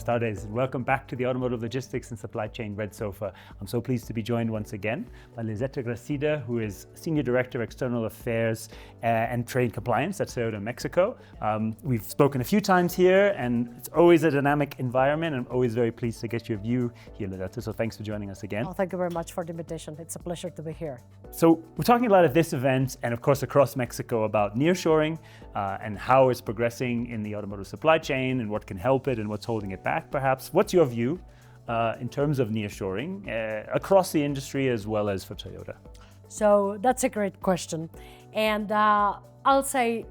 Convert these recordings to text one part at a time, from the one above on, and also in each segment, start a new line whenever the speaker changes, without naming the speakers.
Buenas tardes, and welcome back to the Automotive Logistics and Supply Chain Red Sofa. I'm so pleased to be joined once again by Lizette Gracida, who is Senior Director, External Affairs and Trade Compliance at Toyota Mexico. We've spoken a few times here, and it's always a dynamic environment. I'm always very pleased to get your view here, Lizette, so thanks for joining us again.
Oh, thank you very much for the invitation. It's a pleasure to be here.
So we're talking a lot at this event, and of course across Mexico, about nearshoring and how it's progressing in the automotive supply chain and what can help it and what's holding it back, perhaps. What's your view in terms of nearshoring across the industry as well as for Toyota?
So that's a great question. And I'll say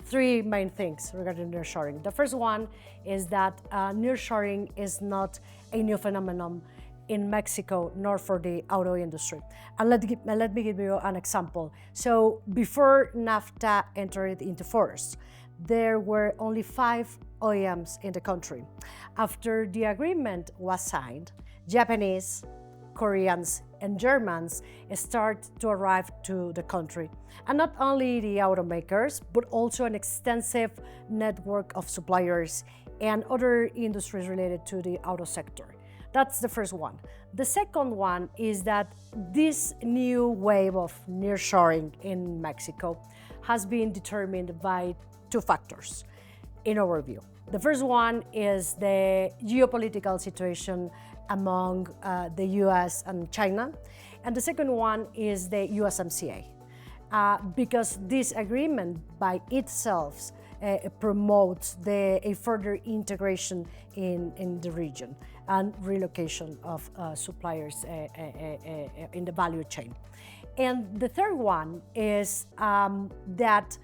three main things regarding nearshoring. The first one is that nearshoring is not a new phenomenon in Mexico, nor for the auto industry. And let me give you an example. So before NAFTA entered into force, there were only 5 OEMs in the country. After the agreement was signed, Japanese, Koreans, and Germans start to arrive to the country. And not only the automakers, but also an extensive network of suppliers and other industries related to the auto sector. That's the first one. The second one is that this new wave of nearshoring in Mexico has been determined by 2 factors in our view. The first one is the geopolitical situation among the US and China. And the second one is the USMCA, because this agreement by itself promotes a further integration in the region and relocation of suppliers in the value chain. And the third one is that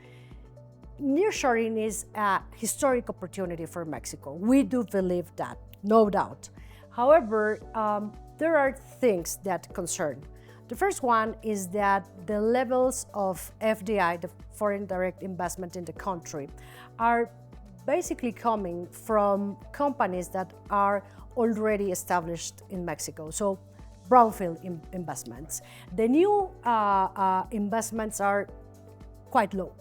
nearshoring is a historic opportunity for Mexico. We do believe that, no doubt. However, there are things that concern. The first one is that the levels of FDI, the foreign direct investment in the country, are basically coming from companies that are already established in Mexico. So brownfield investments. The new investments are quite low.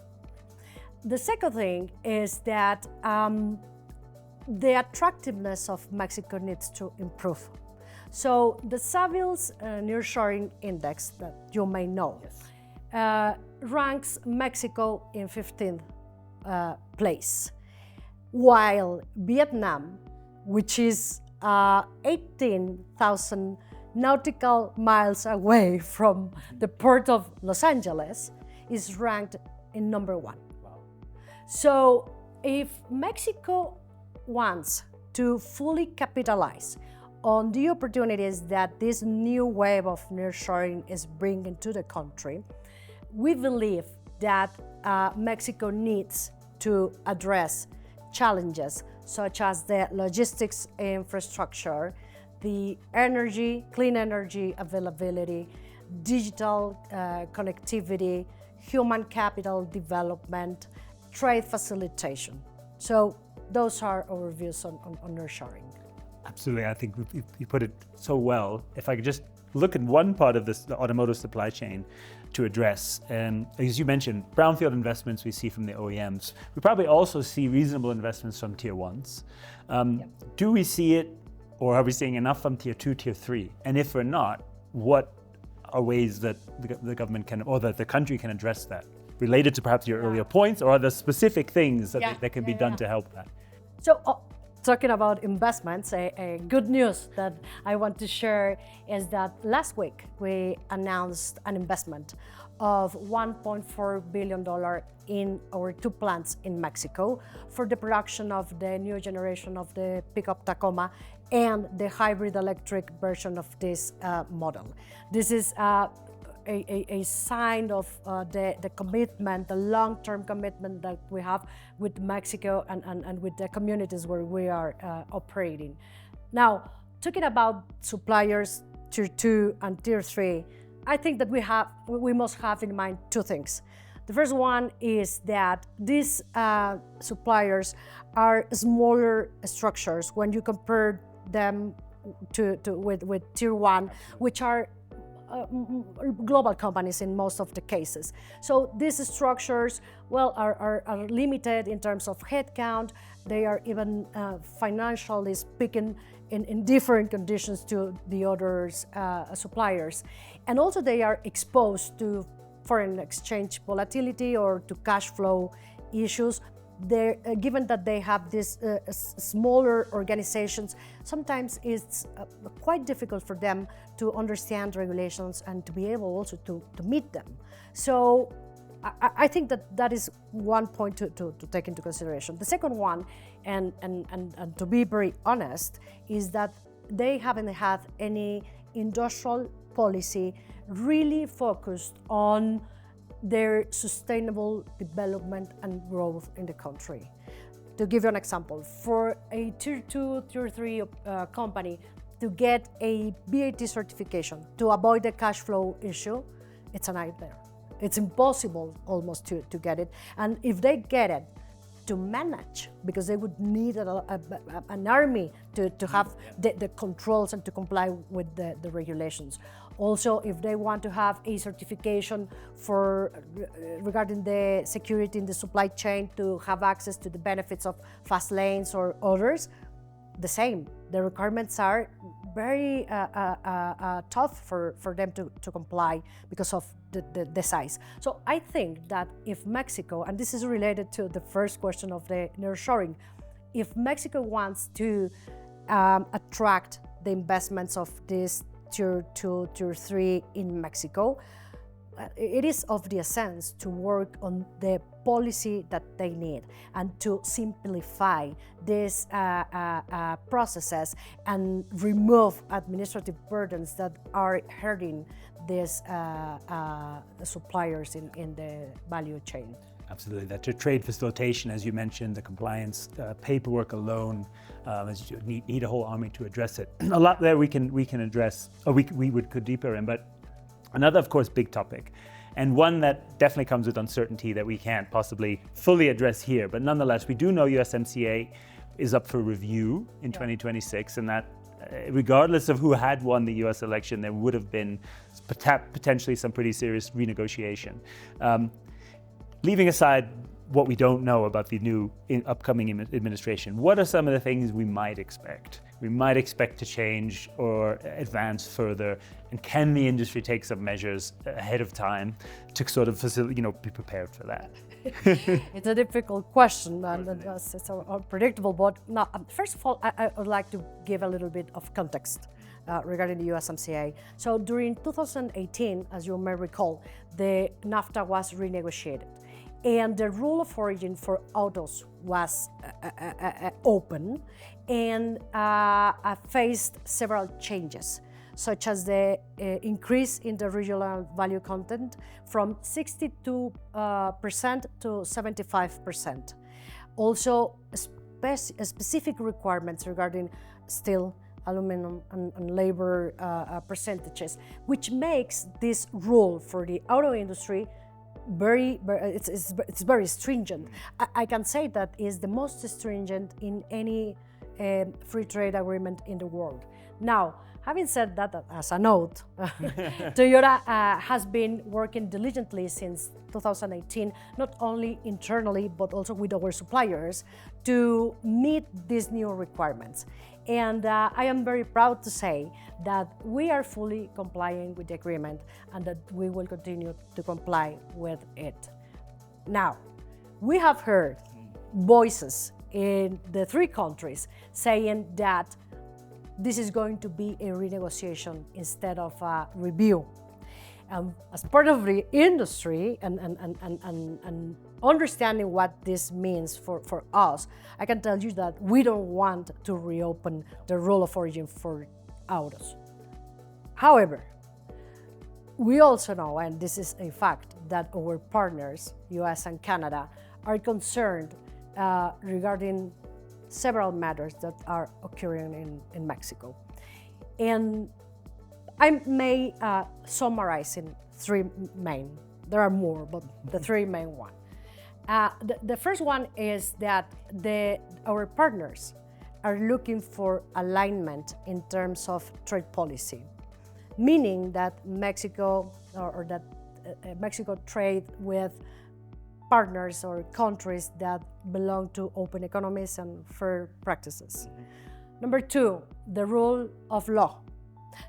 The second thing is that the attractiveness of Mexico needs to improve. So the Savills Nearshoring Index that you may know ranks Mexico in 15th place, while Vietnam, which is 18,000 nautical miles away from the port of Los Angeles, is ranked in number 1. So if Mexico wants to fully capitalize on the opportunities that this new wave of nearshoring is bringing to the country, we believe that Mexico needs to address challenges such as the logistics infrastructure, the energy, clean energy availability, digital connectivity, human capital development, trade facilitation. So those are our views on nearshoring.
Absolutely, I think you put it so well. If I could just look at one part of this, the automotive supply chain to address, and as you mentioned, brownfield investments we see from the OEMs. We probably also see reasonable investments from tier 1s. Do we see it, or are we seeing enough from tier 2, tier 3? And if we're not, what are ways that the government can, or that the country can address that? Related to perhaps your earlier points, or are there specific things that can be done to help that?
So, talking about investments, a good news that I want to share is that last week we announced an investment of $1.4 billion in our 2 plants in Mexico for the production of the new generation of the pickup Tacoma and the hybrid electric version of this model. This is a sign of the commitment, the long-term commitment that we have with Mexico and with the communities where we are operating. Now, talking about suppliers tier 2 and tier 3, I think that we must have in mind 2 things. The first one is that these suppliers are smaller structures when you compare them with tier 1, which are global companies in most of the cases. So these structures, well, are limited in terms of headcount. They are even financially speaking in different conditions to the other suppliers. And also they are exposed to foreign exchange volatility or to cash flow issues. Given that they have these smaller organizations, sometimes it's quite difficult for them to understand regulations and to be able also to meet them. So I think that is one point to take into consideration. The second one, and to be very honest, is that they haven't had any industrial policy really focused on their sustainable development and growth in the country. To give you an example, for a Tier 2, Tier 3 company to get a VAT certification to avoid the cash flow issue, it's a nightmare. It's impossible almost to get it. And if they get it, to manage, because they would need an army to have the controls and to comply with the regulations. Also, if they want to have a certification for regarding the security in the supply chain to have access to the benefits of fast lanes or others, the same. The requirements are very tough for them to comply because of the size. So I think that if Mexico, and this is related to the first question of the nearshoring, if Mexico wants to attract the investments of this Tier 2, Tier 3 in Mexico, it is of the essence to work on the policy that they need and to simplify these processes and remove administrative burdens that are hurting these suppliers in the value chain.
Absolutely. That trade facilitation, as you mentioned, the compliance paperwork alone, as you need a whole army to address it. A lot there we can address, or we would go deeper in. But another, of course, big topic, and one that definitely comes with uncertainty that we can't possibly fully address here. But nonetheless, we do know USMCA is up for review in 2026, and that regardless of who had won the US election, there would have been potentially some pretty serious renegotiation. Leaving aside what we don't know about the new upcoming administration, what are some of the things we might expect? We might expect to change or advance further, and can the industry take some measures ahead of time to sort of be prepared for that?
It's a difficult question, and it's unpredictable. But now, first of all, I would like to give a little bit of context regarding the USMCA. So during 2018, as you may recall, the NAFTA was renegotiated. And the rule of origin for autos was open and faced several changes, such as the increase in the regional value content from 62% to 75%. Also, specific requirements regarding steel, aluminum, and labor percentages, which makes this rule for the auto industry it's very stringent. I can say that is the most stringent in any free trade agreement in the world. Now, having said that, as a note, Toyota has been working diligently since 2018, not only internally, but also with our suppliers to meet these new requirements. And I am very proud to say that we are fully complying with the agreement and that we will continue to comply with it. Now, we have heard voices in the three countries saying that this is going to be a renegotiation instead of a review. As part of the industry and understanding what this means for us, I can tell you that we don't want to reopen the rule of origin for autos. However, we also know, and this is a fact, that our partners, US and Canada, are concerned regarding several matters that are occurring in Mexico. And I may summarize in three main. There are more, but the three main ones. The first one is that our partners are looking for alignment in terms of trade policy. meaning that Mexico or that Mexico trade with partners or countries that belong to open economies and fair practices. Number two, the rule of law.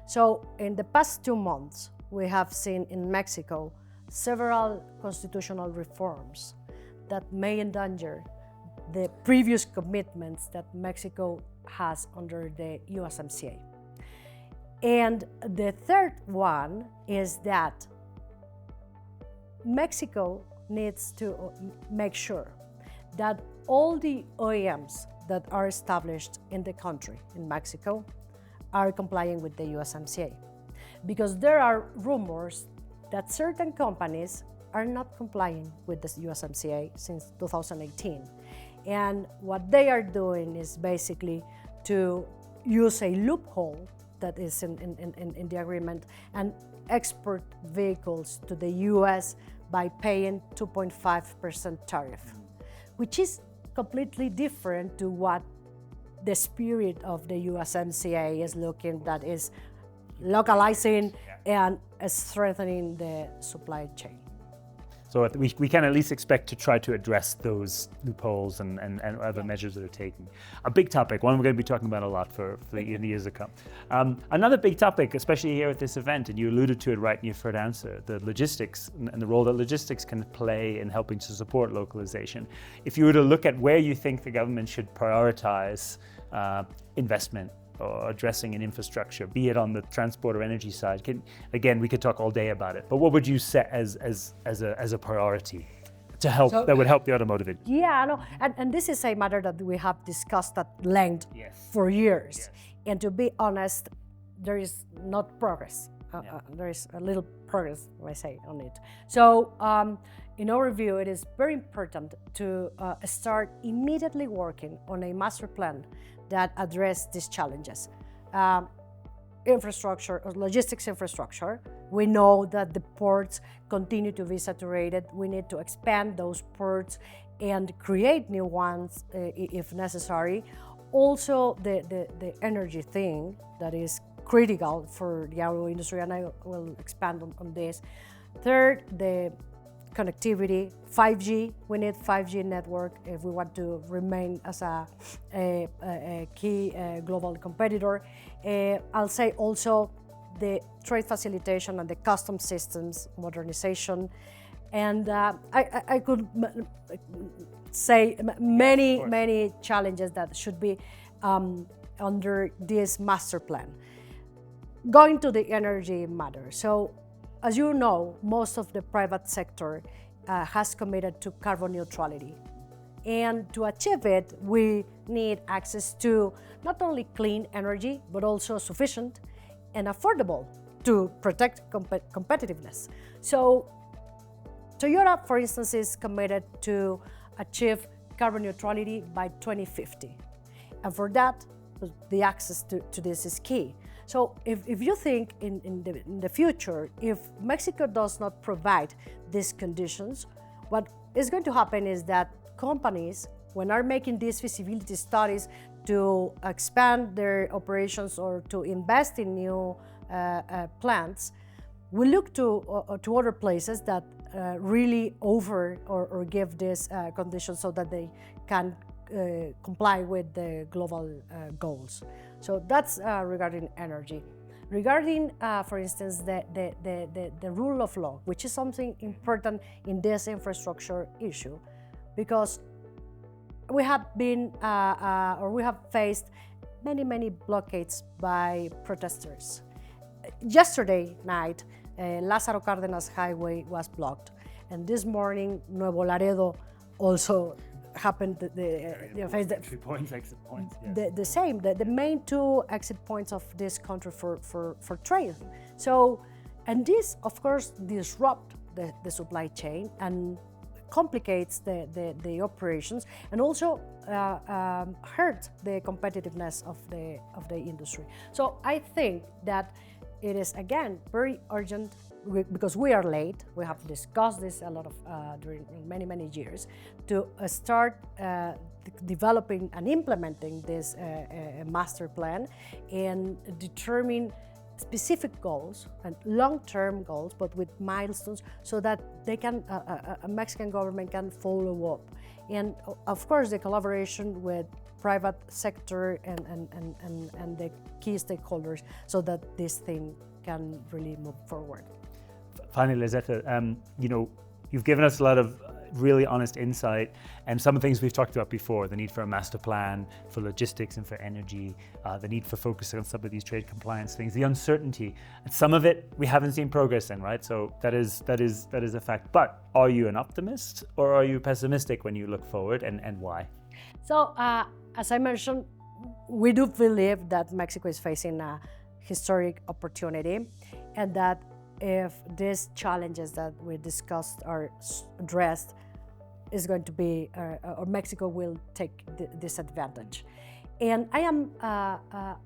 So in the past 2 months, we have seen in Mexico several constitutional reforms that may endanger the previous commitments that Mexico has under the USMCA. And the third one is that Mexico needs to make sure that all the OEMs that are established in the country, in Mexico, are complying with the USMCA. Because there are rumors that certain companies are not complying with the USMCA since 2018. And what they are doing is basically to use a loophole that is in the agreement and export vehicles to the US by paying 2.5% tariff, which is completely different to what the spirit of the USMCA is looking, that is localizing and strengthening the supply chain.
So we can at least expect to try to address those loopholes and other measures that are taken. A big topic, one we're going to be talking about a lot for the years to come. Another big topic, especially here at this event, and you alluded to it right in your first answer, the logistics and the role that logistics can play in helping to support localization. If you were to look at where you think the government should prioritize investment or addressing an infrastructure, be it on the transport or energy side, again, we could talk all day about it, but what would you set as a priority to help, that would help the automotive industry?
Yeah, no, and this is a matter that we have discussed at length for years. Yes. And to be honest, there is not progress. There is a little progress, I say, on it. So, in our view, it is very important to start immediately working on a master plan that address these challenges. Infrastructure, or logistics infrastructure, we know that the ports continue to be saturated. We need to expand those ports and create new ones if necessary. Also, the energy thing that is critical for the auto industry, and I will expand on this. Third, the connectivity, 5G. We need 5G network if we want to remain as a key global competitor. I'll say also the trade facilitation and the custom systems modernization. And I could say many challenges that should be under this master plan. Going to the energy matter. So, as you know, most of the private sector has committed to carbon neutrality. And to achieve it, we need access to not only clean energy, but also sufficient and affordable to protect competitiveness. So, Toyota, for instance, is committed to achieve carbon neutrality by 2050. And for that, the access to this is key. So if you think in the future, if Mexico does not provide these conditions, what is going to happen is that companies, when are making these feasibility studies to expand their operations or to invest in new plants, will look to other places that really offer or give these conditions so that they can comply with the global goals. So that's regarding energy. Regarding, for instance, the rule of law, which is something important in this infrastructure issue, because we have been or we have faced many blockades by protesters. Yesterday night, Lázaro Cárdenas Highway was blocked, and this morning Nuevo Laredo also happened.
Entry points, exit points. Yes.
The same. The main two exit points of this country for trade. So, and this, of course, disrupt the supply chain and complicates the operations, and also hurt the competitiveness of the industry. So I think that it is again very urgent, because we are late. We have discussed this a lot of during many years, to start developing and implementing this master plan and determine specific goals and long-term goals, but with milestones, so that they can, a Mexican government can follow up. And of course, the collaboration with private sector and the key stakeholders, so that this thing can really move forward.
Finally, Lizette, you've given us a lot of really honest insight, and some of the things we've talked about before: the need for a master plan for logistics and for energy, the need for focus on some of these trade compliance things, the uncertainty, and some of it we haven't seen progress in, right? So that is a fact. But are you an optimist or are you pessimistic when you look forward, and why?
So as I mentioned, we do believe that Mexico is facing a historic opportunity, and that if these challenges that we discussed are addressed, is going to be, or Mexico will take this advantage. And I am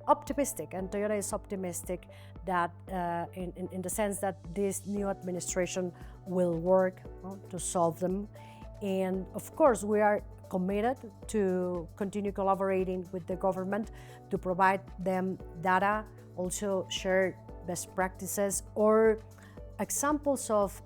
optimistic, and Toyota is optimistic that in the sense that this new administration will work to solve them. And of course, we are committed to continue collaborating with the government to provide them data, also share best practices or examples of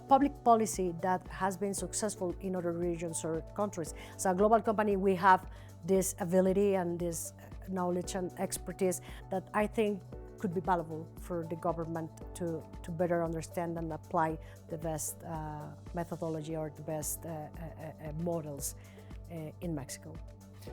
public policy that has been successful in other regions or countries. As a global company, we have this ability and this knowledge and expertise that I think could be valuable for the government to better understand and apply the best methodology or the best models in Mexico.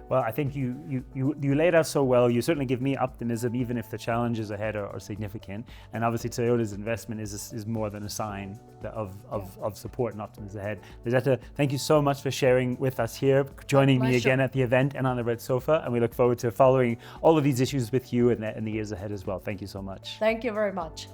Well, I think you laid out so well. You certainly give me optimism, even if the challenges ahead are significant. And obviously, Toyota's investment is more than a sign of support and optimism ahead. Lizette, thank you so much for sharing with us here, joining me again at the event and on the red sofa. And we look forward to following all of these issues with you in the years ahead as well. Thank you so much.
Thank you very much.